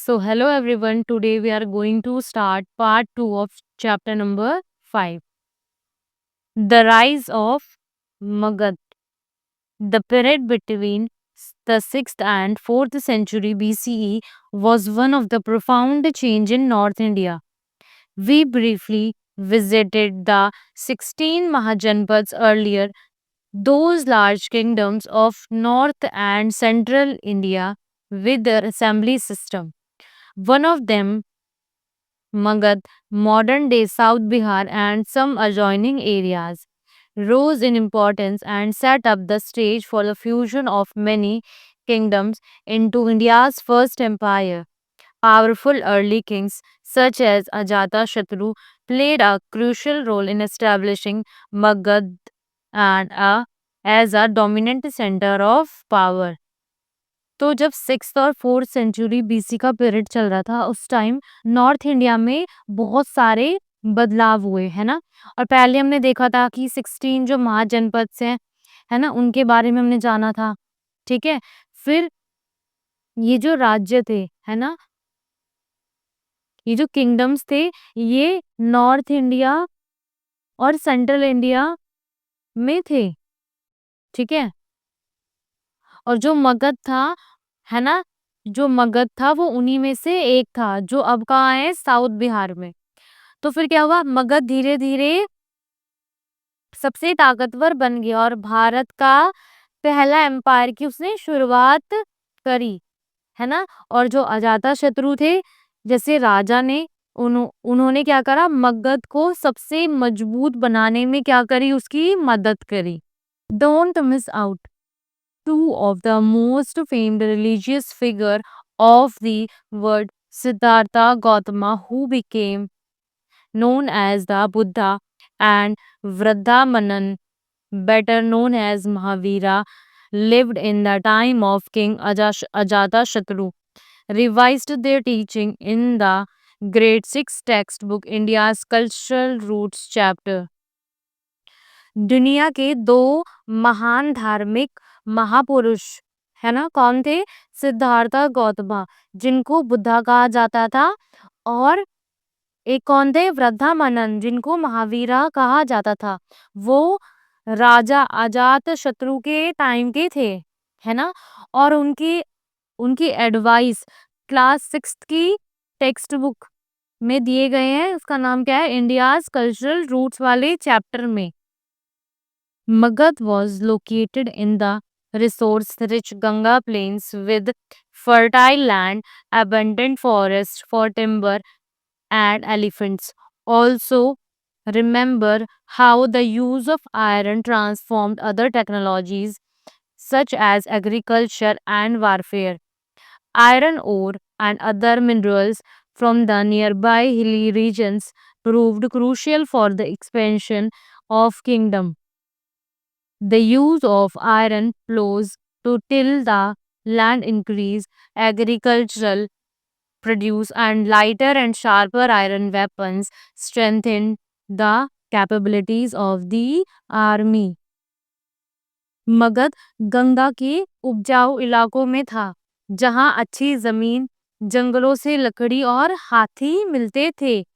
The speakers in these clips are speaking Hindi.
Hello everyone. Today we are going to start part 2 of chapter number 5. The rise of Magad. The period between the 6th and 4th century BCE was one of the profound change in North India. We briefly visited the 16 Mahajanpads earlier, those large kingdoms of North and Central India with their assembly system. One of them, Magad, modern day South Bihar, and some adjoining areas, rose in importance and set up the stage for the fusion of many kingdoms into India's first empire. Powerful early kings such as Ajatashatru played a crucial role in establishing Magad as a dominant center of power. तो जब 6th और 4th सेंचुरी बीसी का पीरियड चल रहा था उस टाइम नॉर्थ इंडिया में बहुत सारे बदलाव हुए, है ना? और पहले हमने देखा था कि 16 जो महाजनपद है ना? उनके बारे में हमने जाना था, ठीक है? फिर ये जो राज्य थे, है ना? ये जो किंगडम्स थे, ये नॉर्थ इंडिया और सेंट्रल इंडिया में थे, ठीक है? और जो मगध था, है ना? जो मगध था वो उन्हीं में से एक था जो अब कहाँ है? साउथ बिहार में। तो फिर क्या हुआ? मगध धीरे-धीरे सबसे ताकतवर बन गया और भारत का पहला एम्पायर की उसने शुरुआत करी, है ना? और जो अजातशत्रु थे जैसे राजा ने उन्होंने क्या करा? मगध को सबसे मजबूत बनाने में क्या करी? उसकी मदद करी। Don't miss out two of the most famed religious figure of the world, Siddhartha Gautama, who became known as the Buddha, and Vrindavan, better known as Mahavira, lived in the time of King Ajatashatru, revised their teaching in the Great Six textbook, India's Cultural Roots chapter. दुनिया के दो महान धार्मिक महापुरुष, है ना? कौन थे? सिद्धार्थ गौतमा, जिनको बुद्धा कहा जाता था, और एक कौन थे? वृद्धामनन, जिनको महावीरा कहा जाता था। वो राजा अजात शत्रु के टाइम के थे, है ना? और उनकी उनकी एडवाइस क्लास 6 की टेक्स्ट बुक में दिए गए हैं। उसका नाम क्या है? इंडियाज कल्चरल रूट्स वाले चैप्टर में। Magad was located in the resource-rich Ganga plains with fertile land, abundant forests for timber and elephants. Also, remember how the use of iron transformed other technologies such as agriculture and warfare. Iron ore and other minerals from the nearby hilly regions proved crucial for the expansion of kingdom. The use of iron plows to till the land increased agricultural produce, and lighter and sharper iron weapons strengthened the capabilities of the army. Magadh Ganga के उपजाऊ इलाकों में था, जहां अच्छी जमीन, जंगलों से लकड़ी और हाथी मिलते थे।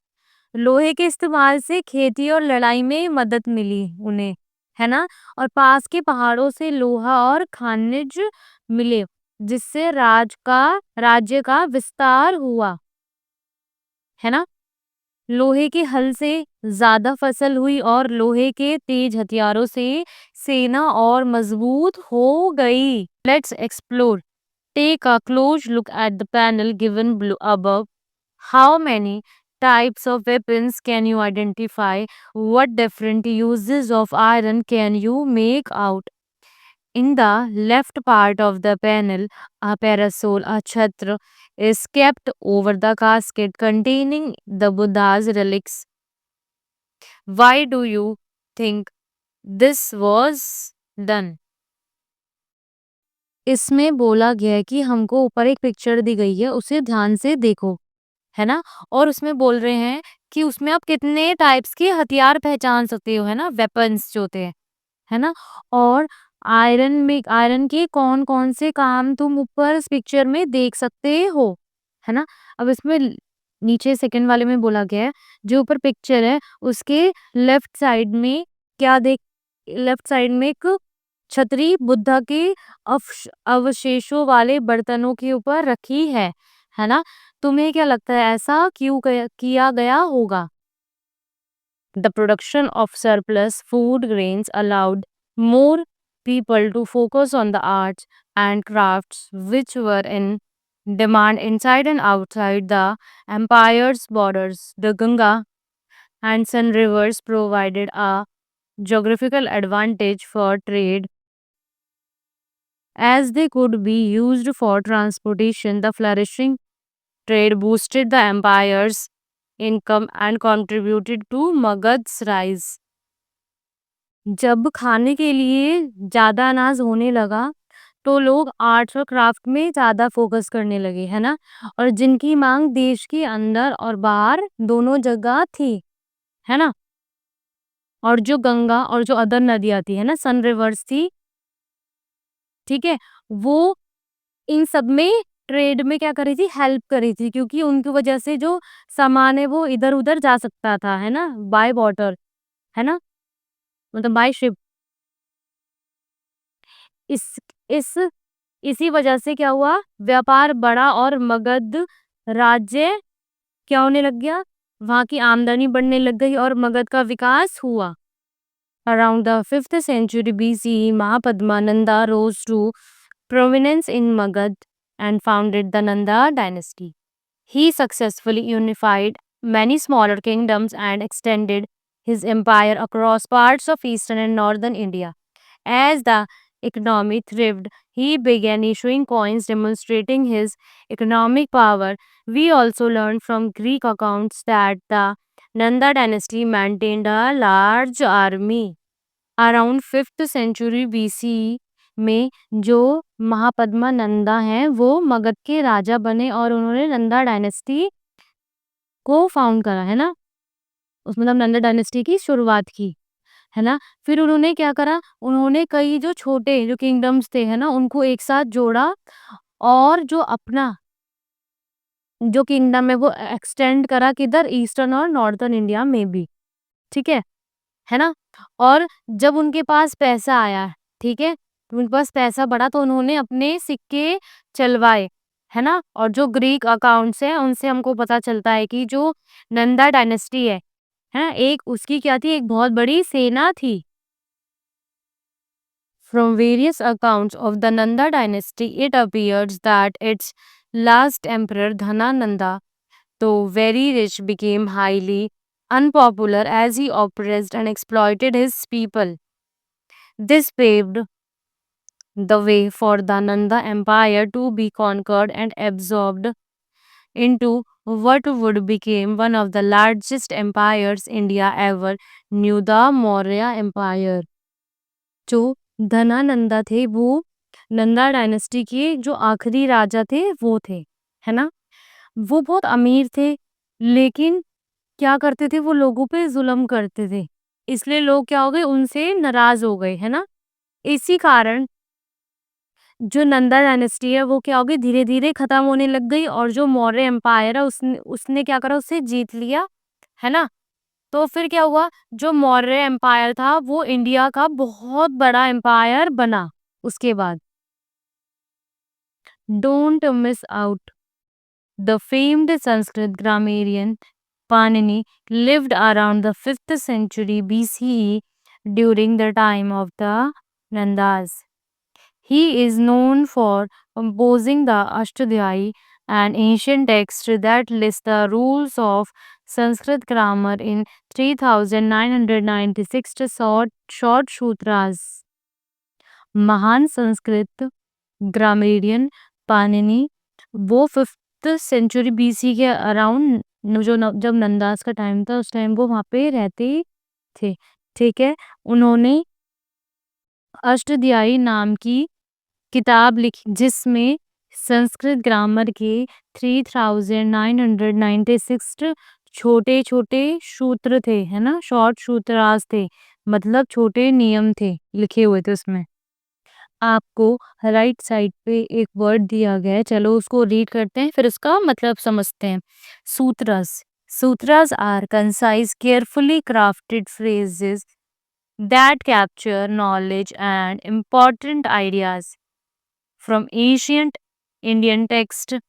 लोहे के इस्तेमाल से खेती और लड़ाई में मदद मिली उन्हें, है ना? और पास के पहाड़ों से लोहा और खनिज मिले, जिससे राज्य का विस्तार हुआ, है ना? लोहे के हल से ज्यादा फसल हुई और लोहे के तेज हथियारों से सेना और मजबूत हो गई। Let's explore. Take a close look at the panel given above. How many types of weapons can you identify? What different uses of iron can you make out? In the left part of the panel, a parasol, a chhatra, is kept over the casket containing the Buddha's relics. Why do you think this was done? इसमें बोला गया है कि हमको ऊपर एक पिक्चर दी गई है, उसे ध्यान से देखो, है ना? और उसमें बोल रहे हैं कि उसमें आप कितने टाइप्स के हथियार पहचान सकते हो, है ना? वेपन्स जो होते हैं, है ना? और आयरन के कौन-कौन से काम तुम ऊपर इस पिक्चर में देख सकते हो, है ना? अब इसमें नीचे सेकंड वाले में बोला गया है, जो ऊपर पिक्चर है उसके लेफ्ट साइड में क्या देख लेफ्ट साइड में एक छतरी बुद्धा के अवशेषों वाले बर्तनों के ऊपर रखी है ना? तुम्हें क्या लगता है ऐसा क्यों किया गया होगा? The production of surplus food grains allowed more people to focus on the arts and crafts which were in demand inside and outside the empire's borders. The Ganga and Son rivers provided a geographical advantage for trade as they could be used for transportation. The flourishing trade boosted the empire's income and contributed to Magadh's rise. जब खाने के लिए ज़्यादा अनाज होने लगा, तो लोग आर्ट्स और क्राफ्ट में ज़्यादा फ़ोकस करने लगे, है ना? और जिनकी माँग देश के अंदर और बाहर दोनों जगह थी, है ना? और जो गंगा और जो अदर नदियाँ थी, है ना? सन रिवर्स थी, ठीक है? वो इन सब में ट्रेड में क्या कर रही थी? हेल्प कर रही थी क्योंकि उनकी वजह से जो सामान है वो इधर-उधर जा सकता था, है ना? बाय वाटर, है ना? मतलब बाय शिप। इस इस इसी वजह से क्या हुआ? व्यापार बढ़ा और मगध राज्य क्या होने लग गया? वहाँ की आमदनी बढ़ने लग गई और मगध का विकास हुआ। Around the 5th century BCE, Mahapadma Nanda rose to prominence in Magad and founded the Nanda dynasty. He successfully unified many smaller kingdoms and extended his empire across parts of eastern and northern India. As the economy thrived, he began issuing coins demonstrating his economic power. We also learn from Greek accounts that the Nanda dynasty maintained a large army. Around 5th century BCE में जो महापद्मा नंदा हैं वो मगध के राजा बने और उन्होंने नंदा डायनेस्टी को फाउंड करा, है ना? उस मतलब नंदा डायनेस्टी की शुरुआत की, है ना? फिर उन्होंने क्या करा? उन्होंने कई जो छोटे जो किंगडम्स थे, है ना? उनको एक साथ जोड़ा और जो अपना जो किंगडम है वो एक्सटेंड करा किधर? ईस्टर्न और नॉर्थर्न इंडिया में भी, ठीक है ना? और जब उनके पास पैसा आया, ठीक है? उनके पास पैसा बढ़ा तो उन्होंने अपने सिक्के चलवाए, है ना? और जो ग्रीक अकाउंट्स हैं उनसे हमको पता चलता है कि जो नंदा डायनेस्टी है? एक उसकी क्या थी? एक बहुत बड़ी सेना थी। From various accounts of the Nanda dynasty, it appears that its last emperor Dhanananda, though very rich, became highly unpopular as he oppressed and exploited his people. This paved the way for the Nanda Empire to be conquered and absorbed into what would become one of the largest empires India ever knew, the Maurya Empire. जो धनानंदा थे वो नंदा डायनेस्टी के जो आखिरी राजा थे वो थे, है ना? वो बहुत अमीर थे, लेकिन क्या करते थे? वो लोगों पे जुल्म करते थे, इसलिए लोग क्या हो गए? उनसे नाराज हो गए, है ना? इसी कारण जो नंदा डायनेस्टी है वो क्या हो गई? धीरे धीरे खत्म होने लग गई और जो मौर्य एम्पायर है उसने उसने क्या करा? उसे जीत लिया, है ना? तो फिर क्या हुआ? जो मौर्य एम्पायर था वो इंडिया का बहुत बड़ा एम्पायर बना उसके बाद। Don't miss out the famed Sanskrit grammarian Panini lived around the 5th century BCE during the time of the Nandas. He is known for composing the Ashtadhyayi, an ancient text that lists the rules of Sanskrit grammar in 3996 short sutras. महान संस्कृत ग्रामेरियन पाणिनि वो 5th सेंचुरी BC के अराउंड जब नंदास का टाइम था उस टाइम वो वहाँ पे रहते थे, ठीक है? उन्होंने अष्टध्यायी नाम की किताब लिखी जिसमें संस्कृत ग्रामर के 3996 छोटे-छोटे सूत्र थे, है ना? शॉर्ट सूत्रास थे, मतलब छोटे नियम थे, लिखे हुए थे उसमें। आपको राइट साइड पे एक वर्ड दिया गया है, चलो उसको रीड करते हैं, फिर उसका मतलब समझते हैं। Sutras. Sutras are concise, carefully crafted phrases that capture knowledge and important ideas from ancient Indian text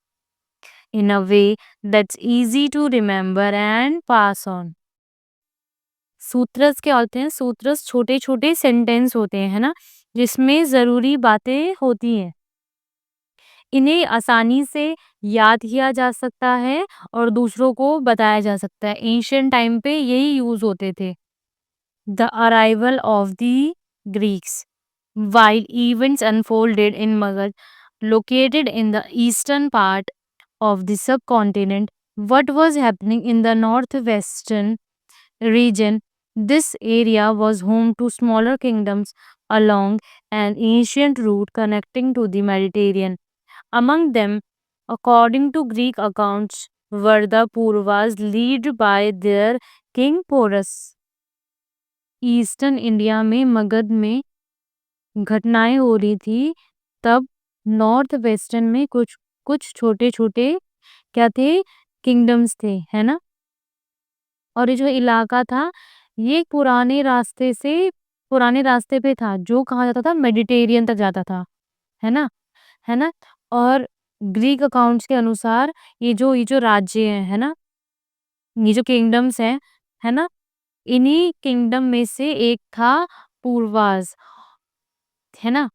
in a way that's easy to remember and pass on. Sutras क्या होते हैं? सूत्रस छोटे-छोटे सेंटेंस होते हैं, है ना? जिसमें ज़रूरी बातें होती हैं। इन्हें आसानी से याद किया जा सकता है और दूसरों को बताया जा सकता है। एंशिएंट टाइम पे यही यूज़ होते थे। The arrival of the Greeks. While events unfolded in Magad, located in the eastern part of the subcontinent, what was happening in the northwestern region, this area was home to smaller kingdoms along an ancient route connecting to the Mediterranean. Among them, according to Greek accounts, were the Purvas led by their king Porus. Eastern India में मगध में घटनाएं हो रही थी, तब नॉर्थ वेस्टर्न में कुछ कुछ छोटे-छोटे क्या थे? किंगडम्स थे, है ना? और ये जो इलाका था, ये पुराने रास्ते पे था, जो कहाँ जाता था? मेडिटेरियन तक जाता था, है ना? है ना? और ग्रीक अकाउंट्स के अनुसार ये जो राज्य हैं, है ना? ये जो किंगडम्स हैं, है ना? इन्हीं किंगडम में से एक था पूर्वाज, है ना?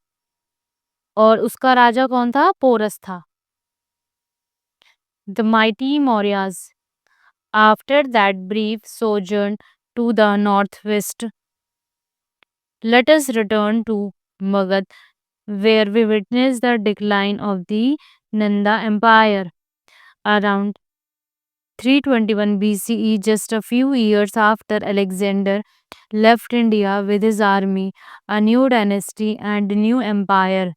और उसका राजा कौन था? पोरस था। The mighty Mauryas. After that brief sojourn to the northwest, let us return to Magad, where we witness the decline of the Nanda Empire. Around 321 BCE, just a few years after Alexander left India with his army, a new dynasty and new empire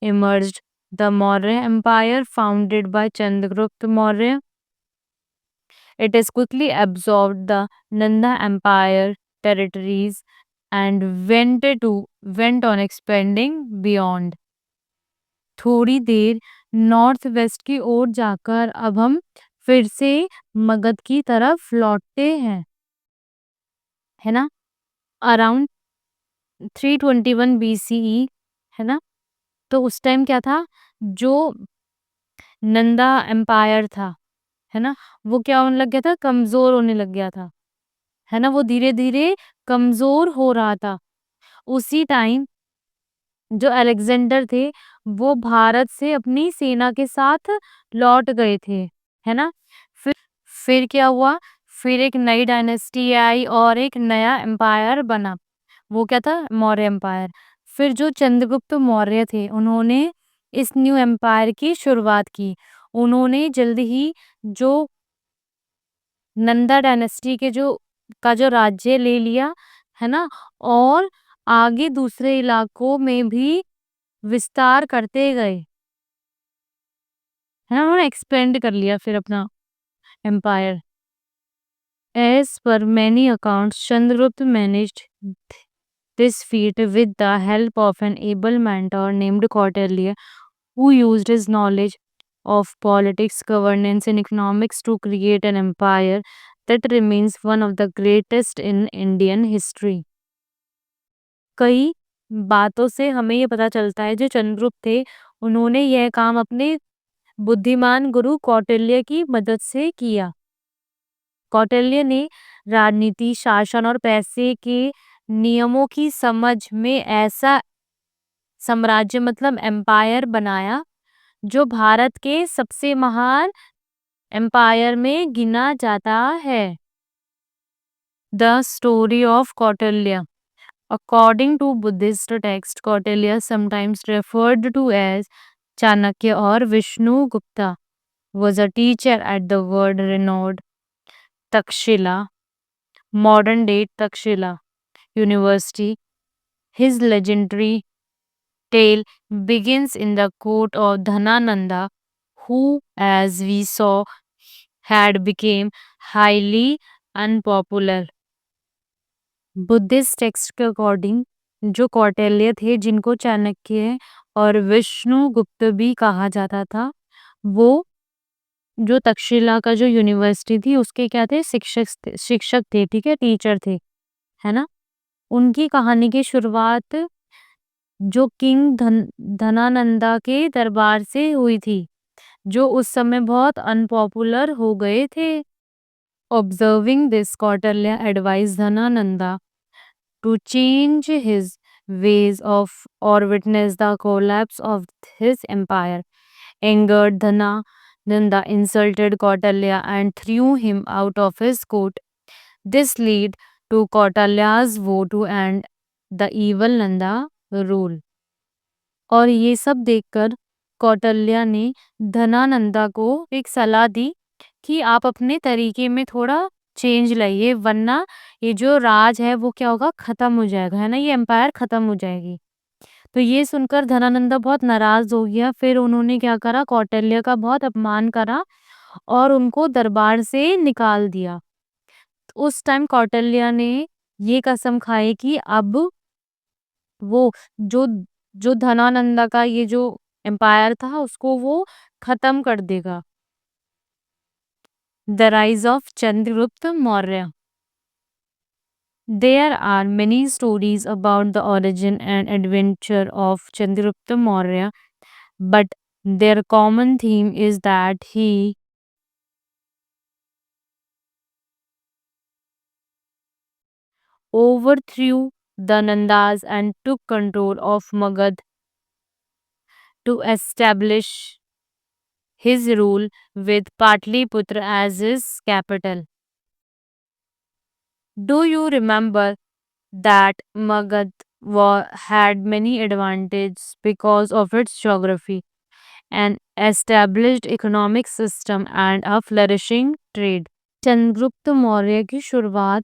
emerged. The Maurya Empire, founded by Chandragupta Maurya, it has quickly absorbed the Nanda Empire territories and went on expanding beyond. थोड़ी देर नॉर्थ वेस्ट की ओर जाकर अब हम फिर से मगध की तरफ लौटते हैं, है ना? अराउंड 321 बीसीई, है ना? तो उस टाइम क्या था? जो नंदा एम्पायर था, है ना? वो क्या होने लग गया था? कमजोर होने लग गया था, है ना? वो धीरे-धीरे कमजोर हो रहा था। उसी टाइम जो अलेक्जेंडर थे, वो भारत से अपनी सेना के साथ लौट गए थे, है ना? फिर फिर क्या हुआ? फिर एक नई डायनेस्टी आई और एक नया एम्पायर बना। वो क्या था? मौर्य एम्पायर। फिर जो चंद्रगुप्त मौर्य थे, उन्होंने इस न्यू एम्पायर की शुरुआत की। उन्होंने जल्द ही जो नंदा डायनेस्टी जो राज्य ले लिया, है ना? और आगे दूसरे इलाकों में भी विस्तार करते गए, है ना? उन्होंने एक्सपेंड कर लिया फिर अपना empire. As per many accounts, Chandragupta managed this feat with the help of an able mentor named Kautilya, who used his knowledge of politics, governance, and economics to create an empire that remains one of the greatest in Indian history. कई बातों से हमें ये पता चलता है जो चंद्रगुप्त थे, उन्होंने यह काम अपने बुद्धिमान गुरु कौटिल्य की मदद से किया। कौटिल्य ने राजनीति, शासन और पैसे के नियमों की समझ में ऐसा साम्राज्य मतलब एम्पायर बनाया जो भारत के सबसे महान एम्पायर में गिना जाता है। The story of Kautilya. According to Buddhist text, Kautilya, sometimes referred to as Chanakya or Vishnu Gupta, was a teacher at the world renowned Takshila, modern day Takshila University. His legendary tale begins in the court of Dhanananda, who, as we saw, had become highly unpopular. Buddhist text के अकॉर्डिंग जो कौटिल्य थे, जिनको चाणक्य और विष्णुगुप्त भी कहा जाता था, वो जो तक्षशिला का जो यूनिवर्सिटी थी उसके क्या थे, शिक्षक थे, ठीक है, टीचर थे, है ना? उनकी कहानी की शुरुआत जो किंग धनानंदा के दरबार से हुई थी, जो उस समय बहुत अनपॉपुलर हो गए थे। Observing this, Kautilya advise Dhanananda to change his ways of or witness the collapse of his empire. Angered Nanda insulted Kautilya and threw him out of his court. This led to Kautilya's vote to end the evil Nanda rule. और ये सब देखकर कौटिल्य ने धनानंदा को एक सलाह दी कि आप अपने तरीके में थोड़ा चेंज लाइए, वरना ये जो राज है वो क्या होगा, खत्म हो जाएगा, है ना, ये एम्पायर खत्म हो जाएगी। तो ये सुनकर धनानंदा बहुत नाराज हो गया। फिर उन्होंने क्या करा, कौटिल्य का बहुत अपमान करा और उनको दरबार से निकाल दिया। उस टाइम कौटिल्य ने ये कसम खाई कि अब वो जो जो धनानंदा का ये जो एम्पायर था उसको वो खत्म कर देगा। The rise of Chandragupta Maurya. There are many stories about the origin and adventure of Chandragupta Maurya, but their common theme is that he overthrew the Nandas and took control of Magad to establish his rule with Patliputra as his capital. Do you remember that Magad had many advantages because of its geography, an established economic system, and a flourishing trade? Chandragupta Maurya की शुरुआत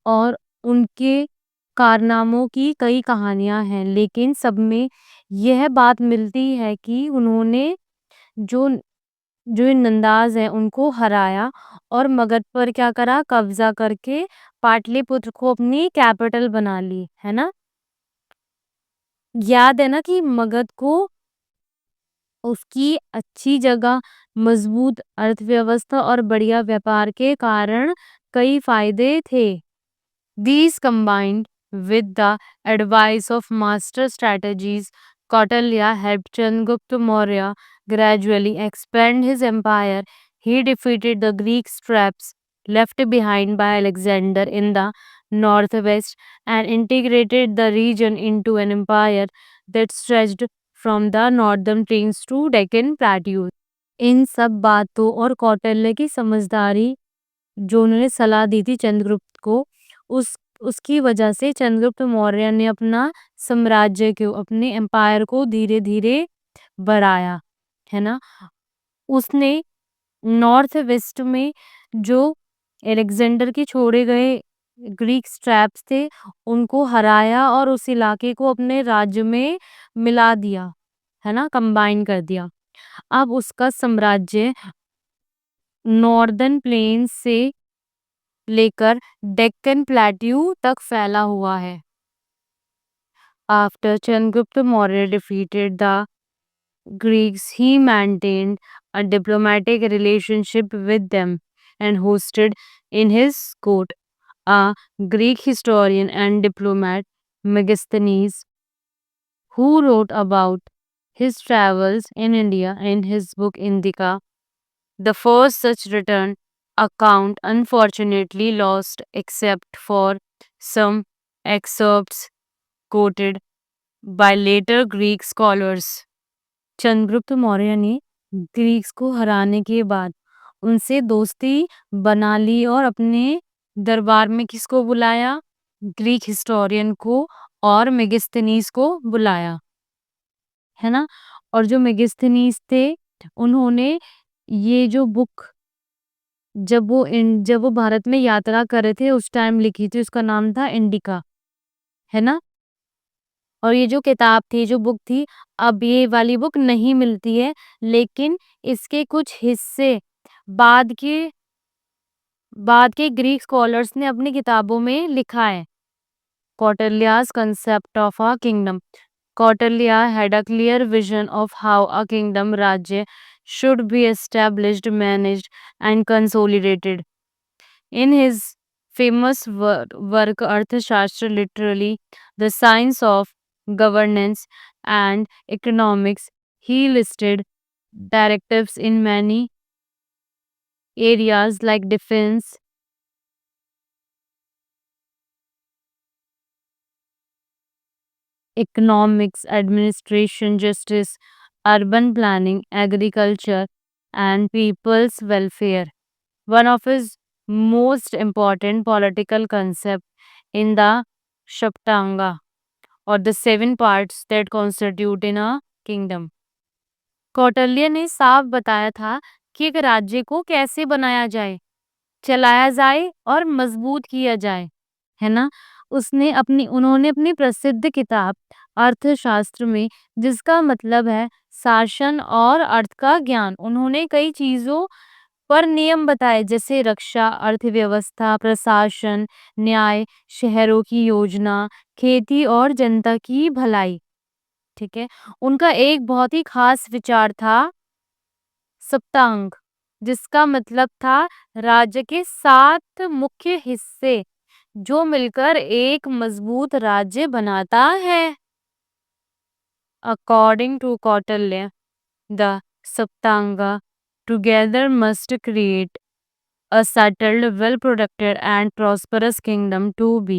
और उनके कारनामों की कई कहानियां हैं, लेकिन सब में यह बात मिलती है कि उन्होंने जो जो ये नंदाज हैं उनको हराया और मगध पर क्या करा, कब्जा करके पाटलिपुत्र को अपनी कैपिटल बना ली, है ना? याद है ना कि मगध को उसकी अच्छी जगह, मजबूत अर्थव्यवस्था और बढ़िया व्यापार के कारण कई फायदे थे। These combined with the advice of master strategies, Kautilya helped Chandragupta Maurya gradually expand his empire. He defeated the Greek traps left behind by Alexander in the northwest and integrated the region into an empire that stretched from the northern plains to Deccan plateaus. इन सब बातों और कौटिल्य की समझदारी जो उन्होंने सलाह दी थी चंद्रगुप्त को, उस उसकी वजह से चंद्रगुप्त मौर्य ने अपना साम्राज्य को, अपने एम्पायर को धीरे-धीरे बढ़ाया, है ना? उसने नॉर्थ वेस्ट में जो अलेक्जेंडर के छोड़े गए ग्रीक ट्रैप्स थे, उनको हराया और उस इलाके को अपने राज्य में मिला दिया, है ना? कंबाइन कर दिया। अब उसका साम्राज्य नॉर्दर्न प्लेन्स से लेकर डेक्कन प्लेट्यू तक फैला हुआ है। After Chandragupta Maurya defeated the Greeks, he maintained a diplomatic relationship with them and hosted in his court a Greek historian and diplomat, Megasthenes, who wrote about his travels in India in his book Indica. The first such written account unfortunately lost except for some excerpts quoted by later Greek scholars. Chandragupta Maurya ने ग्रीक्स को हराने के बाद उनसे दोस्ती बना ली और अपने दरबार में किसको बुलाया? ग्रीक हिस्टोरियन को और मेगिस्थिनीस को बुलाया, है ना? और जो मेगिस्थिनीस थे उन्होंने ये जो बुक जब वो भारत में यात्रा कर रहे थे उस टाइम लिखी थी, उसका नाम था इंडिका, है ना? और ये जो किताब थी, जो बुक थी, अब ये वाली बुक नहीं मिलती है, लेकिन इसके कुछ हिस्से बाद के बाद के ग्रीक स्कॉलर्स ने अपनी किताबों में लिखा है। Kautilya's concept of a kingdom. Kautilya had a clear vision of how a kingdom Rajya should be established, managed, and consolidated. In his famous work Arthashastra, literally the science of governance and economics, he listed directives in many areas like defense, economics, administration, justice, urban planning, agriculture, and people's welfare. One of his most important political concepts in the Shaptanga, or the seven parts that constitute in a kingdom. Kautilya ने साफ बताया था कि एक राज्य को कैसे बनाया जाए, चलाया जाए और मजबूत किया जाए, है ना? उन्होंने अपनी प्रसिद्ध किताब अर्थशास्त्र में, जिसका मतलब है शासन और अर्थ का ज्ञान, उन्होंने कई चीजों पर नियम बताए, जैसे रक्षा, अर्थव्यवस्था, प्रशासन, न्याय, शहरों की योजना, खेती और जनता की भलाई। ठीक है। उनका एक बहुत ही खास विचार था सप्तांग, जिसका मतलब था राज्य के 7 मुख्य हिस्से जो मिलकर एक मजबूत राज्य बनाता है। According to Kautilya, the Saptanga together must create a settled, well protected, and prosperous kingdom to be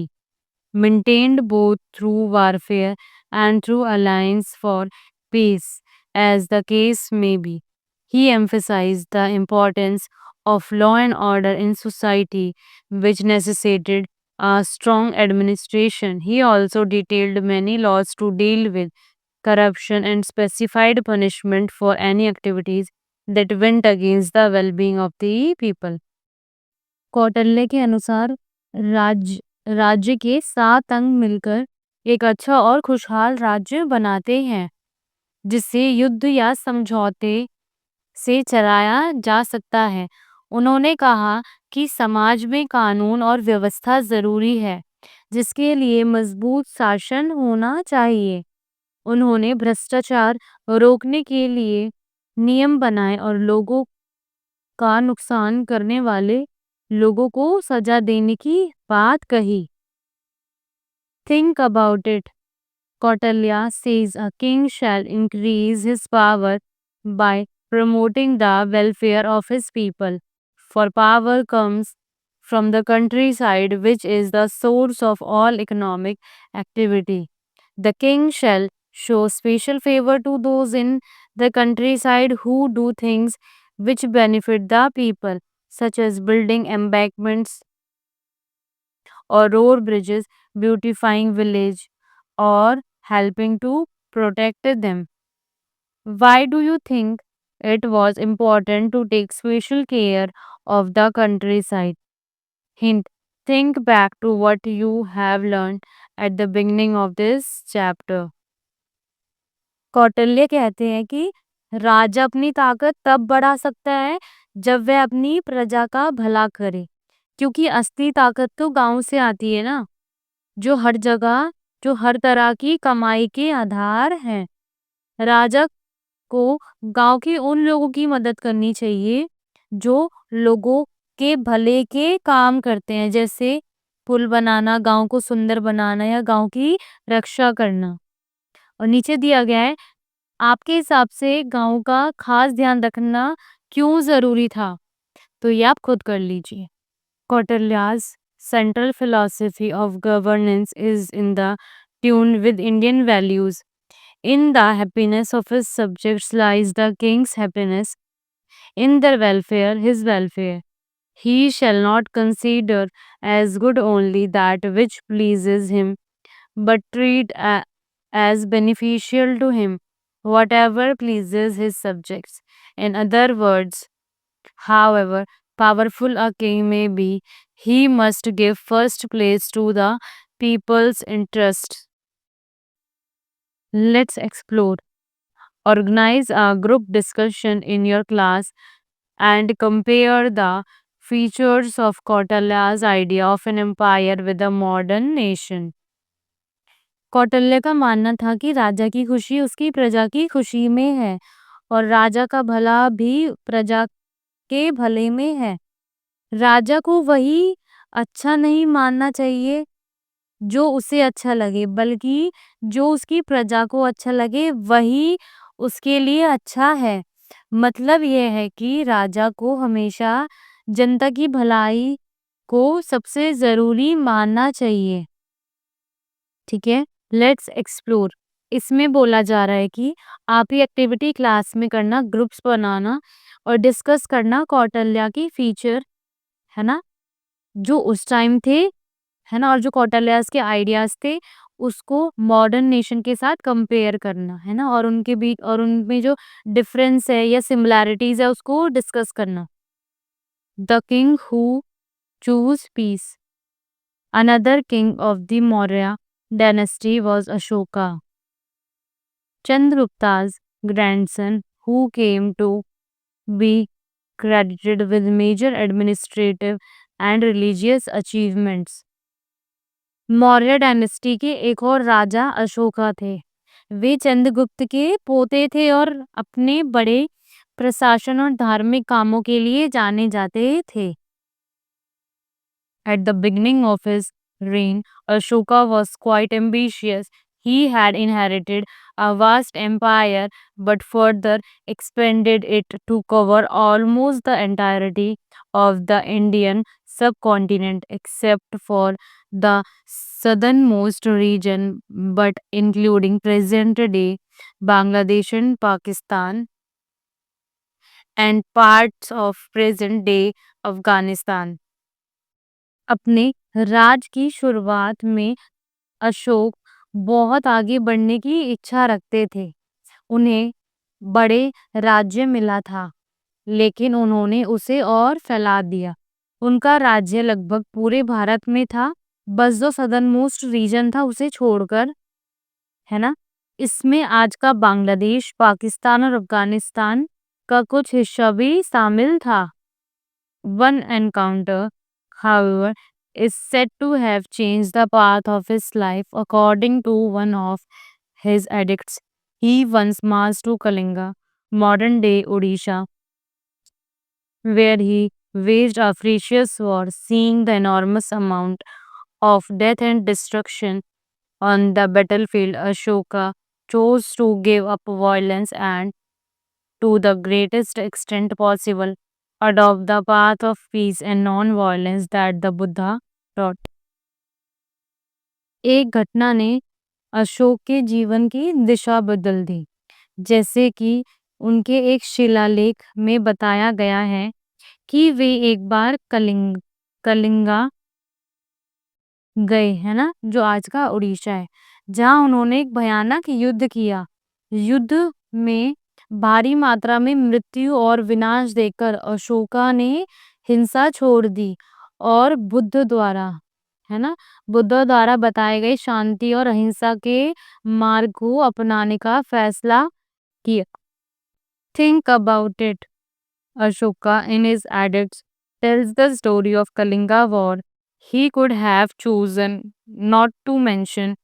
maintained both through warfare and through alliance for peace, as the case may be. He emphasized the importance of law and order in society, which necessitated a strong administration. He also detailed many laws to deal with corruption and specified punishment for any activities that went against the well being of the people. Kautilya के अनुसार राज्य के 7 अंग मिलकर एक अच्छा और खुशहाल राज्य बनाते हैं, जिसे युद्ध या समझौते से चलाया जा सकता है। उन्होंने कहा कि समाज में कानून और व्यवस्था जरूरी है, जिसके लिए मजबूत शासन होना चाहिए। उन्होंने भ्रष्टाचार रोकने के लिए नियम बनाए और लोगों का नुकसान करने वाले लोगों को सजा देने की बात कही। Think about it. Kautilya says a king shall increase his power by promoting the welfare of his people. For power comes from the countryside, which is the source of all economic activity. The king shall show special favor to those in the countryside who do things which benefit the people, such as building embankments or road bridges, beautifying village, or helping to protect them. Why do you think it was important to take special care of the countryside? Hint: think back to what you have learned at the beginning of this chapter. Kautilya कहते हैं कि राजा अपनी ताकत तब बढ़ा सकता है जब वह अपनी प्रजा का भला करे, क्योंकि असली ताकत तो गांव से आती है ना, जो हर जगह, जो हर तरह की कमाई के आधार हैं। राजा को गांव के उन लोगों की मदद करनी चाहिए जो लोगों के भले के काम करते हैं, जैसे पुल बनाना, गांव को सुंदर बनाना या गांव की रक्षा करना। और नीचे दिया गया है, आपके हिसाब से गांव का खास ध्यान रखना क्यों जरूरी था? तो ये आप खुद कर लीजिए। Kautilya's central philosophy of governance is in the tune with Indian values. In the happiness of his subjects lies the king's happiness, in their welfare his welfare. He shall not consider as good only that which pleases him, but treat as beneficial to him whatever pleases his subjects. In other words, however powerful a king may be, he must give first place to the people's interests. Let's explore. Organize a group discussion in your class and compare the features of Kautilya's idea of an empire with a modern nation. Kautilya का मानना था कि राजा की खुशी उसकी प्रजा की खुशी में है और राजा का भला भी प्रजा के भले में है। राजा को वही अच्छा नहीं मानना चाहिए जो उसे अच्छा लगे, बल्कि जो उसकी प्रजा को अच्छा लगे वही उसके लिए अच्छा है। मतलब यह है कि राजा को हमेशा जनता की भलाई को सबसे ज़रूरी मानना चाहिए। ठीक है? Let's explore. इसमें बोला जा रहा है कि आप ये एक्टिविटी क्लास में करना, ग्रुप्स बनाना और डिस्कस करना कौटिल्य की फीचर, है ना? जो उस टाइम थे, है ना? और जो कौटिल्यास के आइडियाज़ थे, उसको मॉडर्न नेशन के साथ कंपेयर करना, है ना? और उनके बीच और उनमें जो डिफरेंस है या सिमिलैरिटीज़ है उसको डिस्कस करना। The king who choose peace. Another king of the Maurya dynasty was Ashoka, Chandragupta's grandson, who came to be credited with major administrative and religious achievements. Maurya dynasty के एक और राजा अशोका थे। वे चंद्रगुप्त के पोते थे और अपने बड़े प्रशासन और धार्मिक कामों के लिए जाने जाते थे। At the beginning of his reign, Ashoka was quite ambitious. He had inherited a vast empire but further expanded it to cover almost the entirety of the Indian subcontinent except for the southernmost region, but including present day Bangladesh and Pakistan and parts of present day Afghanistan. अपने राज की शुरुआत में अशोक बहुत आगे बढ़ने की इच्छा रखते थे। उन्हें बड़े राज्य मिला था, लेकिन उन्होंने उसे और फैला दिया। उनका राज्य लगभग पूरे भारत में था, बस जो सदर्न मोस्ट रीजन था उसे छोड़कर, है ना? इसमें आज का बांग्लादेश, पाकिस्तान और अफगानिस्तान का कुछ हिस्सा भी शामिल था। One encounter, however, is said to have changed the path of his life. According to one of his edicts, he once marched to Kalinga, modern day Odisha, where he waged a furious war. Seeing the enormous amount of death and destruction on the battlefield, Ashoka chose to give up violence and, to the greatest extent possible, adopt the path of peace and non-violence that the Buddha taught. एक घटना ने अशोक के जीवन की दिशा बदल दी। जैसे कि उनके एक शिलालेख में बताया गया है कि वे एक बार कलिंगा गए, है ना? जो आज का उड़ीसा है, जहां उन्होंने एक भयानक युद्ध किया। युद्ध में भारी मात्रा में मृत्यु और विनाश देखकर अशोका ने हिंसा छोड़ दी और बुद्ध द्वारा बताए गए शांति और अहिंसा के मार्ग को अपनाने का फैसला किया। Think about it. Ashoka, in his edicts, tells the story of Kalinga War. He could have chosen not to mention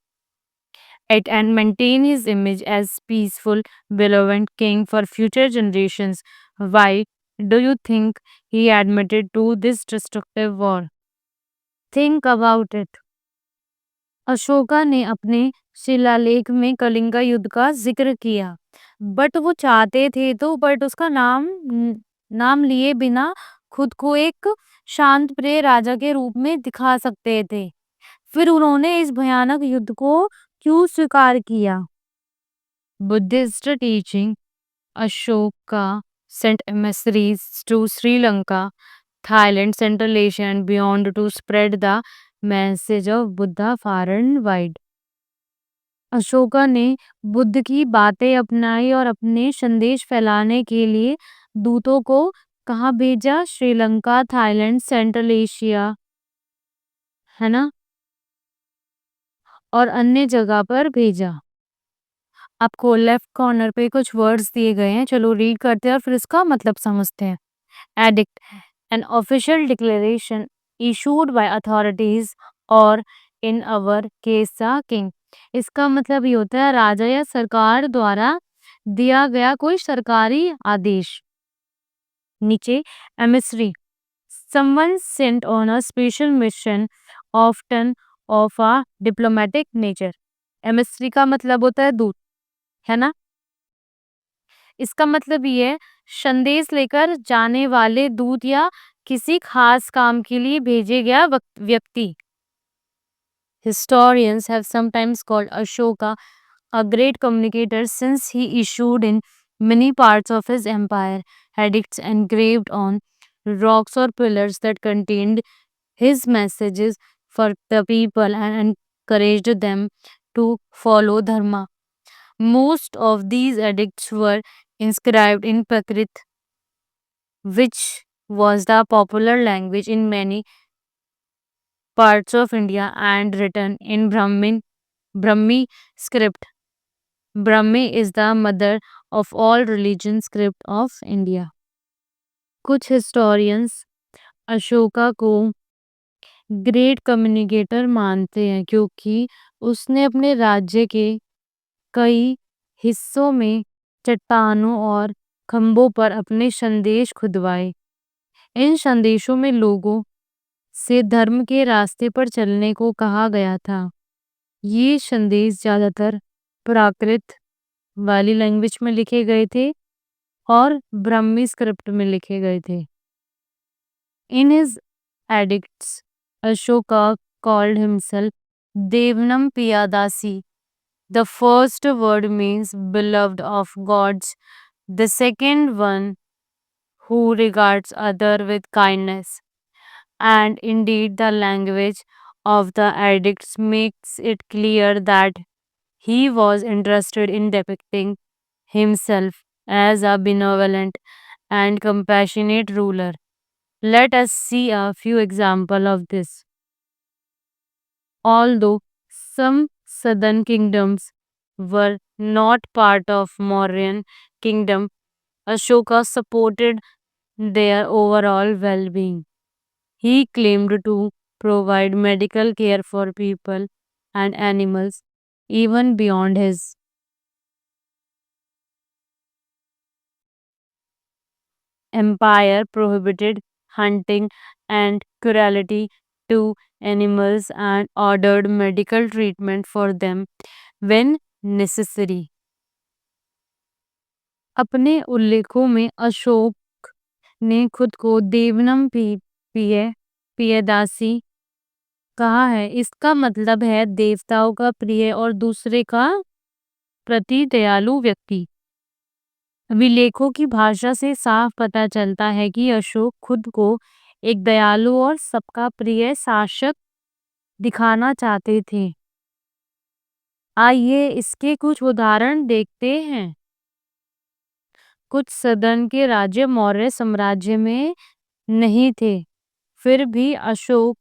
it and maintain his image as peaceful, benevolent king for future generations. Why do you think he admitted to this destructive war? Think about it. Ashoka ने अपने शिलालेख में कलिंगा युद्ध का जिक्र किया, बट उसका नाम लिए बिना खुद को एक शांत प्रिय राजा के रूप में दिखा सकते थे। फिर उन्होंने इस भयानक युद्ध को क्यों स्वीकार किया? Buddhist teaching. Ashoka sent emissaries to Sri Lanka, Thailand, Central Asia, and beyond to spread the message of Buddha far and wide. Ashoka ने बुद्ध की बातें अपनाई और अपने संदेश फैलाने के लिए दूतों को कहाँ भेजा? श्रीलंका, थाईलैंड, सेंट्रल एशिया, है ना? और अन्य जगह पर भेजा। आपको लेफ्ट कॉर्नर पे कुछ वर्ड्स दिए गए हैं, चलो रीड करते हैं और फिर इसका मतलब समझते हैं। Edict, an official declaration issued by authorities or, in our case, the king. इसका मतलब ये होता है राजा या सरकार द्वारा दिया गया कोई सरकारी आदेश। नीचे emissary, someone sent on a special mission, often of a diplomatic nature। Emissary का मतलब होता है दूत, है ना? इसका मतलब ये है संदेश लेकर जाने वाले दूत या किसी खास काम के लिए भेजे गया व्यक्ति। Historians have sometimes called Ashoka a great communicator since he issued in many parts of his empire edicts engraved on rocks or pillars that contained his messages for the people and encouraged them to follow dharma. Most of these edicts were inscribed in Prakrit, which was the popular language in many parts of India, and written in Brahmi script. Brahmi is the mother of all religion script of India. कुछ historians अशोका को ग्रेट कम्युनिकेटर मानते हैं क्योंकि उसने अपने राज्य के कई हिस्सों में चट्टानों और खंभों पर अपने संदेश खुदवाए। इन संदेशों में लोगों से धर्म के रास्ते पर चलने को कहा गया था। ये संदेश ज्यादातर प्राकृत वाली लैंग्वेज में लिखे गए थे और ब्राह्मी स्क्रिप्ट में लिखे गए थे। In his edicts, Ashoka called himself Devanam Piyadasi. The first word means beloved of gods, the second one who regards other with kindness. And indeed, the language of the edicts makes it clear that he was interested in depicting himself as a benevolent and compassionate ruler. Let us see a few examples of this. Although some southern kingdoms were not part of Mauryan kingdom, Ashoka supported their overall well-being. He claimed to provide medical care for people and animals even beyond his empire prohibited hunting and cruelty to animals and ordered medical treatment for them when necessary. अपने उल्लेखों में अशोक ने खुद को देवनम पियदासी कहा है। इसका मतलब है देवताओं का प्रिय और दूसरे का प्रति दयालु व्यक्ति। अभिलेखों की भाषा से साफ पता चलता है कि अशोक खुद को एक दयालु और सबका प्रिय शासक दिखाना चाहते थे। आइए इसके कुछ उदाहरण देखते हैं। कुछ सदन के राज्य मौर्य साम्राज्य में नहीं थे, फिर भी अशोक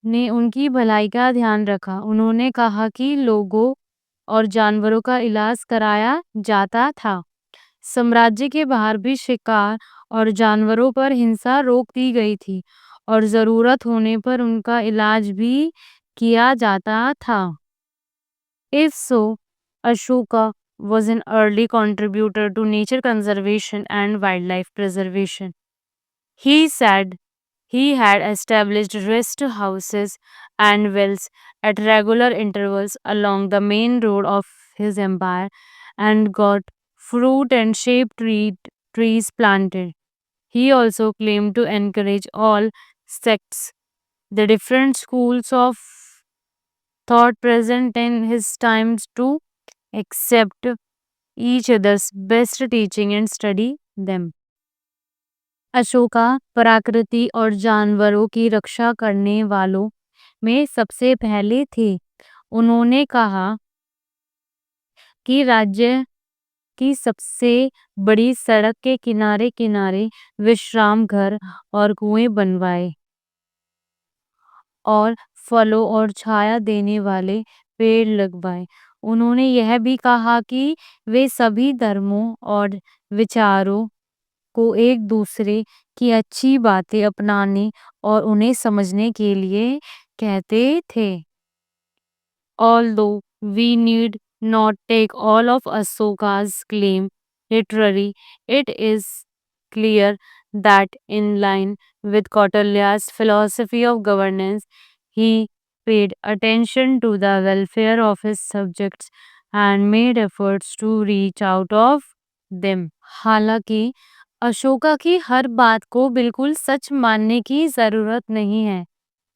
ने उनकी भलाई का ध्यान रखा। उन्होंने कहा कि लोगों और जानवरों का इलाज कराया जाता था। साम्राज्य के बाहर भी शिकार और जानवरों पर हिंसा रोक दी गई थी और जरूरत होने पर उनका इलाज भी किया जाता था। If so, Ashoka was an early contributor to nature conservation and wildlife preservation. He said he had established rest houses and wells at regular intervals along the main road of his empire and got fruit and trees planted. He also claimed to encourage all sects, the different schools of thought present in his times to accept each other's best teaching and study them. Ashoka प्रकृति और जानवरों की रक्षा करने वालों में सबसे पहले थे। उन्होंने कहा कि राज्य की सबसे बड़ी सड़क के किनारे किनारे विश्राम घर और कुएं बनवाए और फलों और छाया देने वाले पेड़ लगवाए। उन्होंने यह भी कहा कि वे सभी धर्मों और विचारों को एक दूसरे की अच्छी बातें अपनाने और उन्हें समझने के लिए कहते थे। Although We need not take all of Asoka's claim literally. It is clear that in line with Kautilya's philosophy of governance, he paid attention to the welfare of his subjects and made efforts to reach out of them. हालांकि अशोका की हर बात को बिल्कुल सच मानने की जरूरत नहीं है,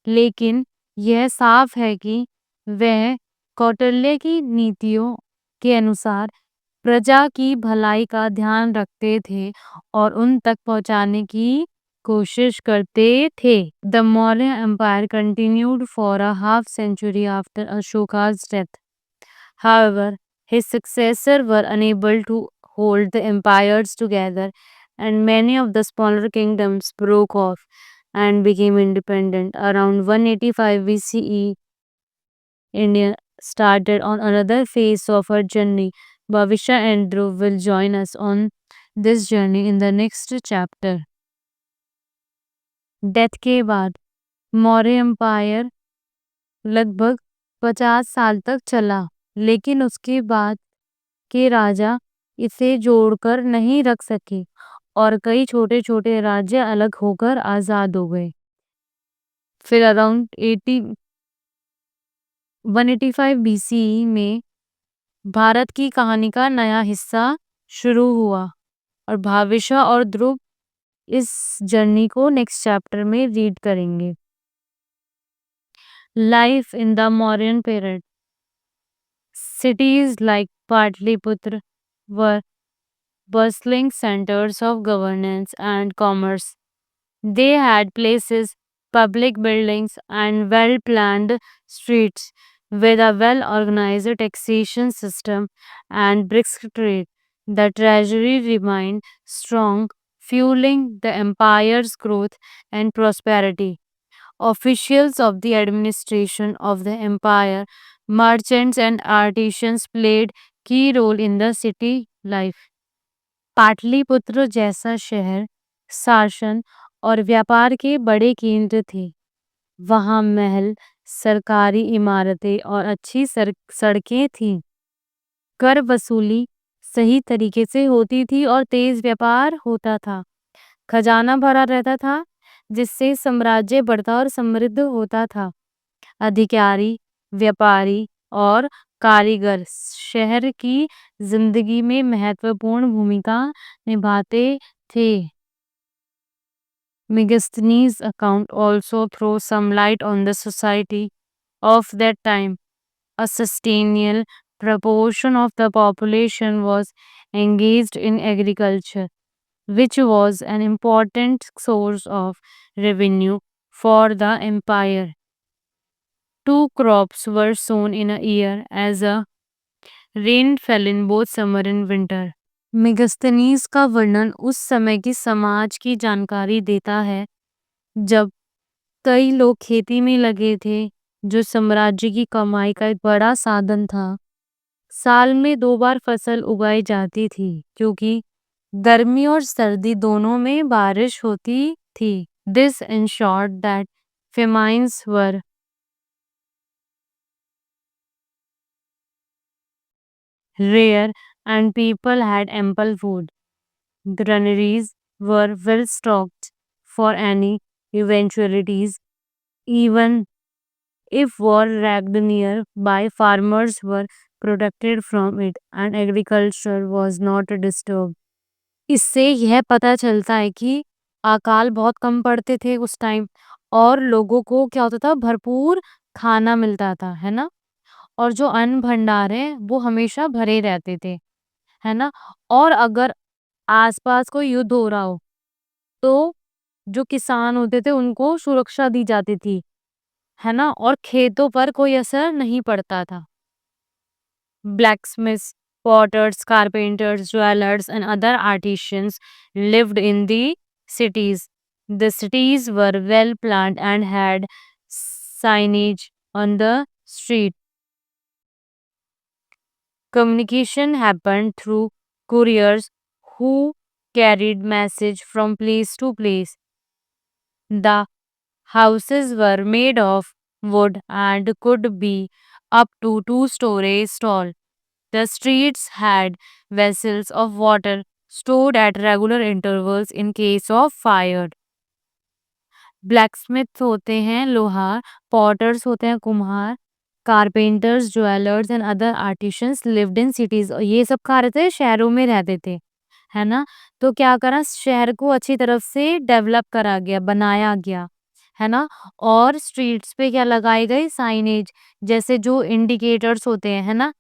लेकिन यह साफ है कि वह कौटिल्य की नीतियों के अनुसार प्रजा की भलाई का ध्यान रखते थे और उन तक पहुंचाने की कोशिश करते थे। The Maurya empire continued for a half century after Ashoka's death. However, his successors were unable to hold the empires together, and many of the smaller kingdoms broke off and became independent. Around 185 BCE, India started on another phase of her journey. Bhavisha and Dhruv will join us on this journey in the next chapter. Death के बाद मौर्य एम्पायर लगभग 50 साल तक चला, लेकिन उसके बाद के राजा इसे जोड़कर नहीं रख सके और कई छोटे-छोटे राज्य अलग होकर आजाद हो गए। फिर अराउंड 185 बीसीई में भारत की कहानी का नया हिस्सा शुरू हुआ और भाविशा और ध्रुव इस जर्नी को नेक्स्ट चैप्टर में रीड करेंगे। Life in the Mauryan period. Cities like Patliputra were bustling centers of governance and commerce. They had places, public buildings, and well planned streets with a well organized taxation system and brisk trade. The treasury remained strong, fueling the empire's growth and prosperity. Officials of the administration of the empire, merchants and artisans played key role in the city life. Pataliputra जैसा शहर शासन और व्यापार के बड़े केंद्र थे। वहां महल, सरकारी इमारतें और अच्छी सड़कें थीं। कर वसूली सही तरीके से होती थी और तेज व्यापार होता था। खजाना भरा रहता था, जिससे साम्राज्य बढ़ता और समृद्ध होता था। अधिकारी, व्यापारी और कारीगर शहर की जिंदगी में महत्वपूर्ण भूमिका निभाते थे। Megasthenes' account also throws some light on the society of that time. A substantial proportion of the population was engaged in agriculture, which was an important source of revenue for the empire. Two crops were sown in a year as a rain fell in both summer and winter. Megasthenes का वर्णन उस समय की समाज की जानकारी देता है जब कई लोग खेती में लगे थे, जो साम्राज्य की कमाई का एक बड़ा साधन था। साल में 2 बार फसल उगाई जाती थी क्योंकि गर्मी और सर्दी दोनों में बारिश होती थी। This ensured that famines were rare and people had ample food. Granaries were well stocked for any eventualities, even if war racked nearby, farmers were protected from it and agriculture was not disturbed. इससे यह पता चलता है कि अकाल बहुत कम पड़ते थे उस टाइम और लोगों को क्या होता था, भरपूर खाना मिलता था, है ना? और जो अन्न भंडार है वो हमेशा भरे रहते थे, है ना? और अगर आसपास कोई युद्ध हो रहा हो तो जो किसान होते थे उनको सुरक्षा दी जाती थी, है ना? और खेतों पर कोई असर नहीं पड़ता था। Blacksmiths, potters, carpenters, jewelers, and other artisans lived in the cities. The cities were well planned and had signage on the street. Communication happened through couriers who carried message from place to place. The houses were made of wood and could be up to 2 stories tall. The streets had vessels of water stored at regular intervals in case of fire. Blacksmith होते हैं लोहार, पॉटर्स होते हैं कुम्हार, carpenters, jewellers and other artisans lived in cities. ये सब कहाँ रहते थे? शहरों में रहते थे, है ना? तो क्या करा, शहर को अच्छी तरफ से डेवलप करा गया, बनाया गया, है ना? और स्ट्रीट्स पे क्या लगाई गई? साइनेज, जैसे जो इंडिकेटर्स होते हैं, है ना?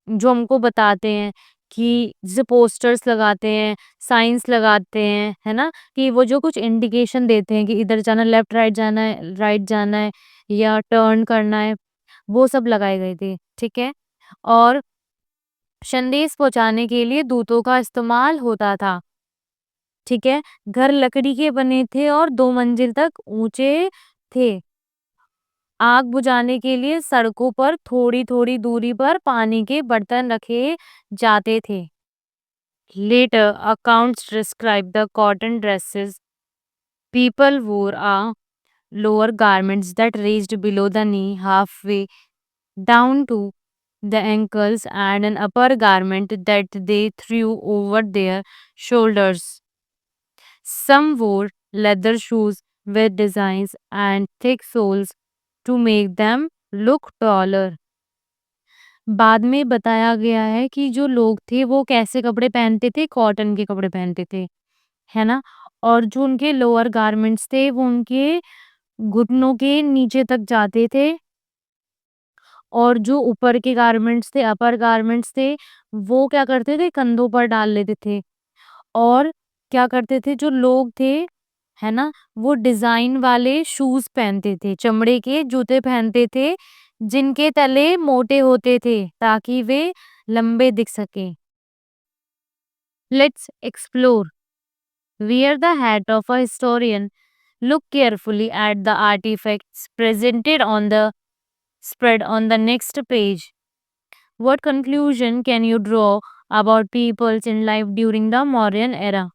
जो हमको बताते हैं कि जैसे पोस्टर्स लगाते हैं, साइन्स लगाते हैं, है ना? कि वो जो कुछ इंडिकेशन देते हैं कि इधर जाना, लेफ्ट राइट जाना है या टर्न करना है, वो सब लगाए गए थे, ठीक है? और संदेश पहुँचाने के लिए दूतों का इस्तेमाल होता था, ठीक है? घर लकड़ी के बने थे और 2 मंजिल तक ऊँचे थे। आग बुझाने के लिए सड़कों पर थोड़ी-थोड़ी दूरी पर पानी के बर्तन रखे जाते थे। Later, accounts describe the cotton dresses people wore are lower garments that reached below the knee, halfway down to the ankles, and an upper garment that they threw over their shoulders. Some wore leather shoes with designs and thick soles to make them look taller. बाद में बताया गया है कि जो लोग थे वो कैसे कपड़े पहनते थे, कॉटन के कपड़े पहनते थे, है ना? और जो उनके लोअर गारमेंट्स थे वो उनके घुटनों के नीचे तक जाते थे, और जो ऊपर के गारमेंट्स थे, अपर गारमेंट्स थे, वो क्या करते थे? कंधों पर डाल लेते थे। और क्या करते थे जो लोग थे, है ना? वो डिज़ाइन वाले शूज़ पहनते थे, चमड़े के जूते पहनते थे, जिनके तले मोटे होते थे ताकि वे लंबे दिख सकें। Let's explore. Wear the hat of a historian. Look carefully at the artifacts presented on the spread on the next page. What conclusion can you draw about peoples in life during the Mauryan era?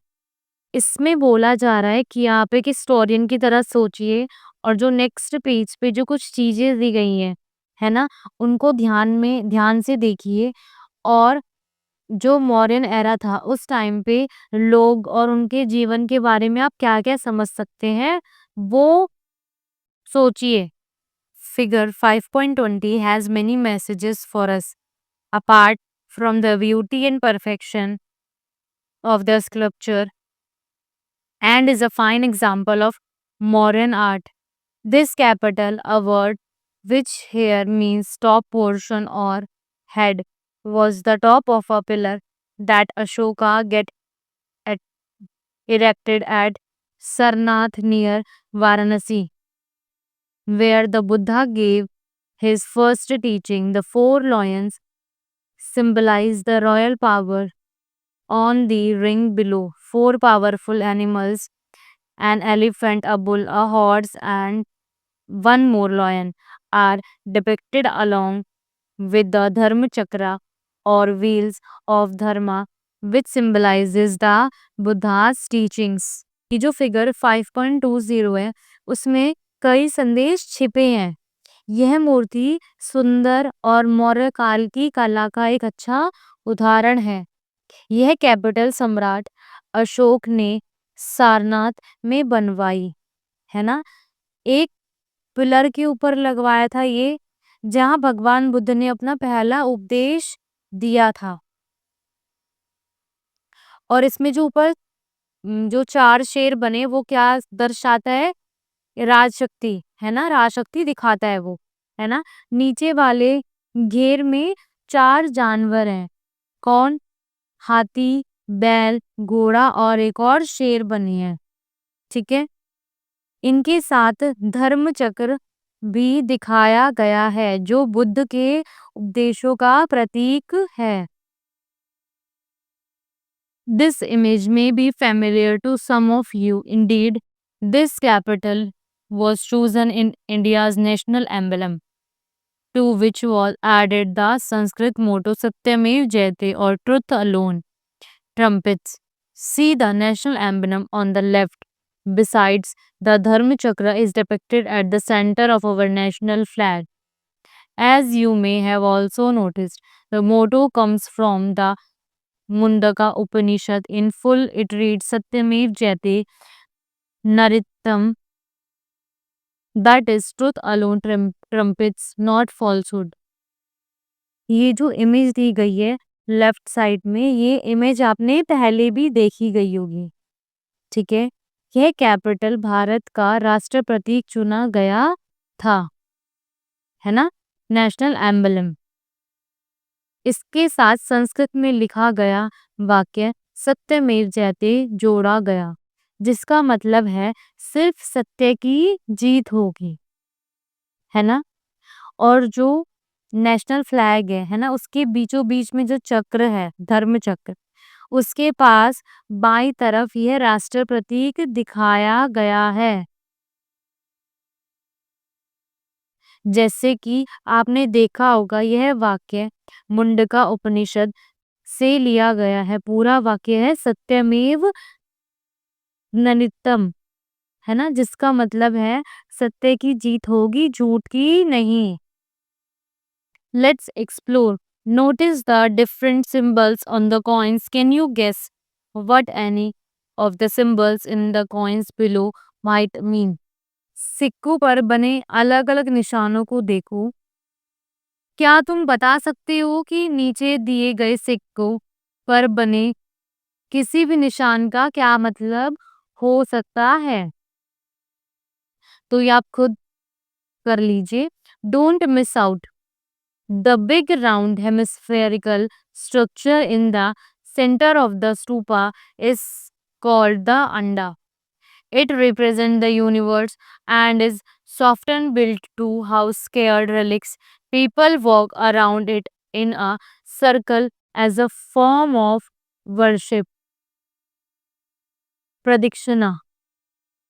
इसमें बोला जा रहा है कि आप एक हिस्टोरियन की तरह सोचिए और जो नेक्स्ट पेज पे जो कुछ चीजें दी गई हैं, है ना? उनको ध्यान से देखिए, और जो मौर्यन एरा था उस टाइम पे लोग और उनके जीवन के बारे में आप क्या-क्या समझ सकते हैं, वो सोचिए। Figure 5.20 has many messages for us. Apart from the beauty and perfection of the sculpture, and is a fine example of Mauryan art. This capital, a word which here means top portion or head, was the top of a pillar that Ashoka get at, erected at Sarnath near Varanasi, where the Buddha gave his first teaching. The 4 lions symbolize the royal power on the ring below. 4 powerful animals, an elephant, a bull, a horse, and one more lion, are depicted along with the Dharma Chakra or wheels of Dharma, which symbolizes the Buddha's teachings. ये जो फिगर 5.20 है उसमें कई संदेश छिपे हैं। यह मूर्ति सुंदर और मौर्य काल की कला का एक अच्छा उदाहरण है। यह कैपिटल सम्राट अशोक ने सारनाथ में बनवाई, है ना? एक पिलर के ऊपर लगवाया था ये, जहाँ भगवान बुद्ध ने अपना पहला उपदेश दिया था। और इसमें जो ऊपर जो 4 शेर बने वो क्या दर्शाता है? राजशक्ति, है ना? राजशक्ति दिखाता है वो, है ना? नीचे वाले घेर में 4 जानवर हैं। कौन? हाथी, बैल, घोड़ा और एक और शेर बने हैं, ठीक है? इनके साथ धर्म चक्र भी दिखाया गया है जो बुद्ध के उपदेशों का प्रतीक है। This image may be familiar to some of you. Indeed, this capital was chosen in India's national emblem, to which was added the Sanskrit motto Satyamev Jayate, or truth alone trumpets. See the national emblem on the left. Besides, the Dharma Chakra is depicted at the center of our national flag. As you may have also noticed, the motto comes from the Mundaka Upanishad. In full, it reads Satyamev Jayate Narittam, that is, truth alone trumpets, not falsehood. ये जो इमेज दी गई है लेफ्ट साइड में, ये इमेज आपने पहले भी देखी गई होगी, ठीक है। यह कैपिटल भारत का राष्ट्र प्रतीक चुना गया था, है ना, नेशनल एम्बलम। इसके साथ संस्कृत में लिखा गया वाक्य सत्यमेव जयते जोड़ा गया, जिसका मतलब है सिर्फ सत्य की जीत होगी, है ना। और जो नेशनल फ्लैग है ना, उसके बीचों बीच में जो चक्र है, धर्म चक्र, उसके पास बाईं तरफ यह राष्ट्र प्रतीक दिखाया गया है। जैसे कि आपने देखा होगा, यह वाक्य मुंडका उपनिषद से लिया गया है। पूरा वाक्य है सत्यमेव ननितम, है ना, जिसका मतलब है सत्य की जीत होगी, झूठ की नहीं। Let's explore. Notice the different symbols on the coins. Can you guess what any of the symbols in the coins below might mean? सिक्कों पर बने अलग अलग निशानों को देखो। क्या तुम बता सकते हो कि नीचे दिए गए सिक्कों पर बने किसी भी निशान का क्या मतलब हो सकता है? तो ये आप खुद कर लीजिए। Don't miss out. The big round hemispherical structure in the center of the stupa is called the Anda. It represents the universe and is often built to house scared relics. People walk around it in a circle as a form of worship. प्रदक्षिणा।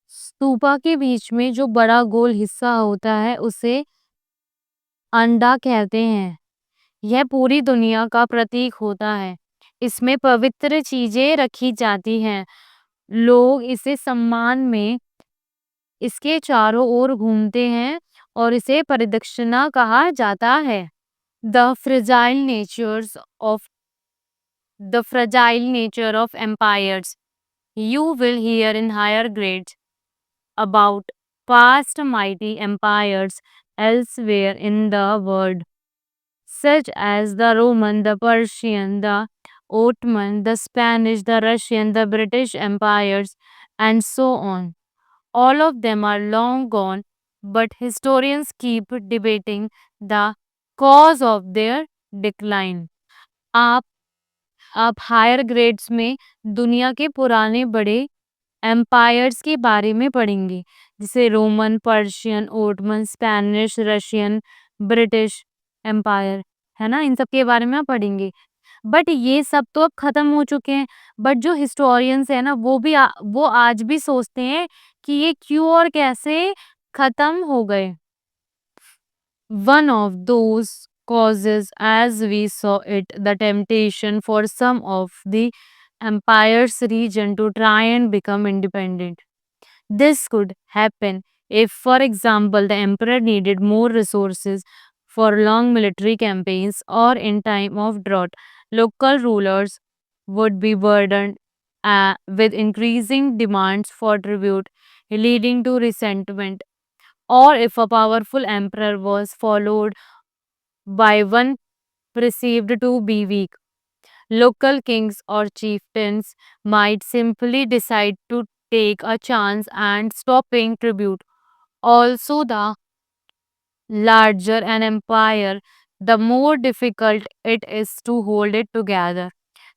स्तूपा के बीच में जो बड़ा गोल हिस्सा होता है उसे अंडा कहते हैं। यह पूरी दुनिया का प्रतीक होता है। इसमें पवित्र चीजें रखी जाती हैं। लोग इसे सम्मान में इसके चारों ओर घूमते हैं और इसे प्रदक्षिणा कहा जाता है। The fragile natures of the fragile nature of empires. You will hear in higher grades about past mighty empires elsewhere in the world, such as the Roman, the Persian, the Ottoman, the Spanish, the Russian, the British empires, and so on. All of them are long gone, but historians keep debating the cause of their decline. आप हायर ग्रेड्स में दुनिया के पुराने बड़े एम्पायर्स के बारे में पढ़ेंगे, जैसे Roman, Persian, Ottoman, Spanish, Russian, British empire, है ना, इन सब के बारे में आप पढ़ेंगे। बट ये सब तो अब खत्म हो चुके हैं। बट जो हिस्टोरियंस है ना, वो आज भी सोचते हैं कि ये क्यों और कैसे खत्म हो गए। One of those causes, as we saw it, the temptation for some of the empire's region to try and become independent. This could happen if, for example, the emperor needed more resources for long military campaigns or in time of drought. Local rulers would be burdened with increasing demands for tribute, leading to resentment. Or if a powerful emperor was followed by one perceived to be weak, local kings or chieftains might simply decide to take a chance and stop paying tribute. Also, the larger an empire, the more difficult it is to hold it together.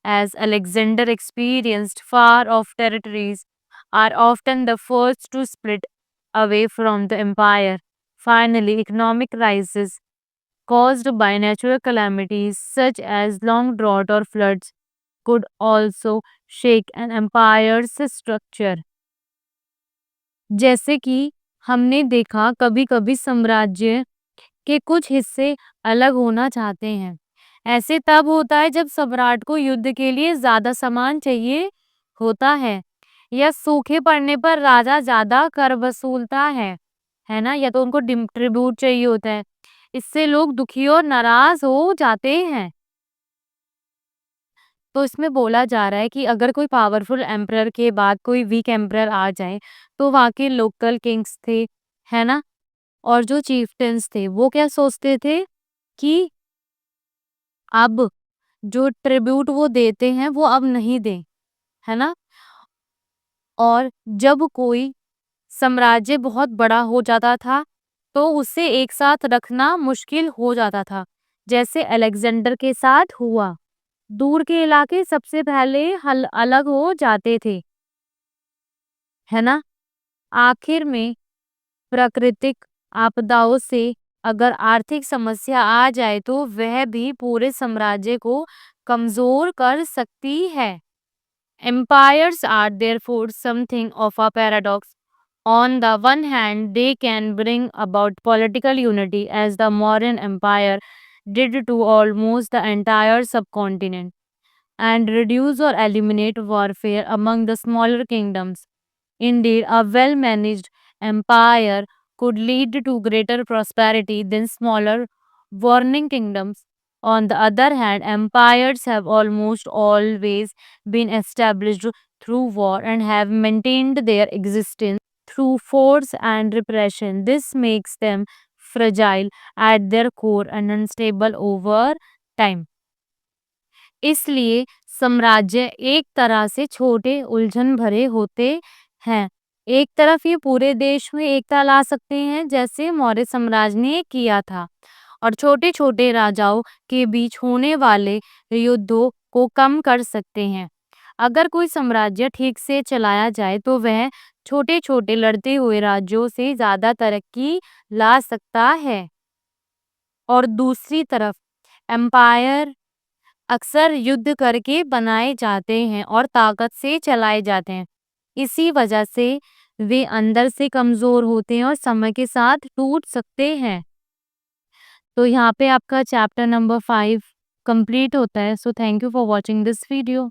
As Alexander experienced, far off territories are often the first to split away from the empire. Finally, economic crises caused by natural calamities such as long drought or floods could also shake an empire's structure. जैसे कि हमने देखा, कभी-कभी साम्राज्य के कुछ हिस्से अलग होना चाहते हैं। ऐसे तब होता है जब सम्राट को युद्ध के लिए ज्यादा सामान चाहिए होता है, या सूखे पड़ने पर राजा ज्यादा कर वसूलता है ना, या तो उनको ट्रिब्यूट चाहिए होता है, इससे लोग दुखी और नाराज़ हो जाते हैं। तो इसमें बोला जा रहा है कि अगर कोई पावरफुल एम्परर के बाद कोई वीक एम्परर आ जाए, तो वहाँ के लोकल किंग्स थे, है ना? और जो चीफ्टेन्स थे, वो क्या सोचते थे कि अब जो ट्रिब्यूट वो देते हैं, वो अब नहीं दें, है ना? और जब कोई साम्राज्य बहुत बड़ा हो जाता था, तो उसे एक साथ रखना मुश्किल हो जाता था, जैसे अलेक्जेंडर के साथ हुआ। दूर के इलाके सबसे पहले हल अलग हो जाते थे, है ना? आखिर में प्राकृतिक आपदाओं से अगर आर्थिक समस्या आ जाए तो वह भी पूरे साम्राज्य को कमजोर कर सकती है। Empires are therefore something of a paradox. On the one hand, they can bring about political unity as the modern empire did to almost the entire subcontinent, and reduce or eliminate warfare among the smaller kingdoms. Indeed, a well managed empire could lead to greater prosperity than smaller, warring kingdoms. On the other hand, empires have almost always been established through war and have maintained their existence through force and repression. This makes them fragile at their core and unstable over time. इसलिए साम्राज्य एक तरह से छोटे उलझन भरे होते हैं। एक तरफ ये पूरे देश में एकता ला सकते हैं जैसे मौर्य साम्राज्य ने किया था और छोटे-छोटे राजाओं के बीच होने वाले युद्धों को कम कर सकते हैं। अगर कोई साम्राज्य ठीक से चलाया जाए तो वह छोटे-छोटे लड़ते हुए राज्यों से ज़्यादा तरक्की ला सकता है। और दूसरी तरफ एम्पायर अक्सर युद्ध करके बनाए जाते हैं और ताकत से चलाए जाते हैं। इसी वजह से वे अंदर से कमज़ोर होते हैं और समय के साथ टूट सकते हैं। तो यहाँ पे आपका चैप्टर नंबर 5 कंप्लीट होता है। So thank you for watching this video.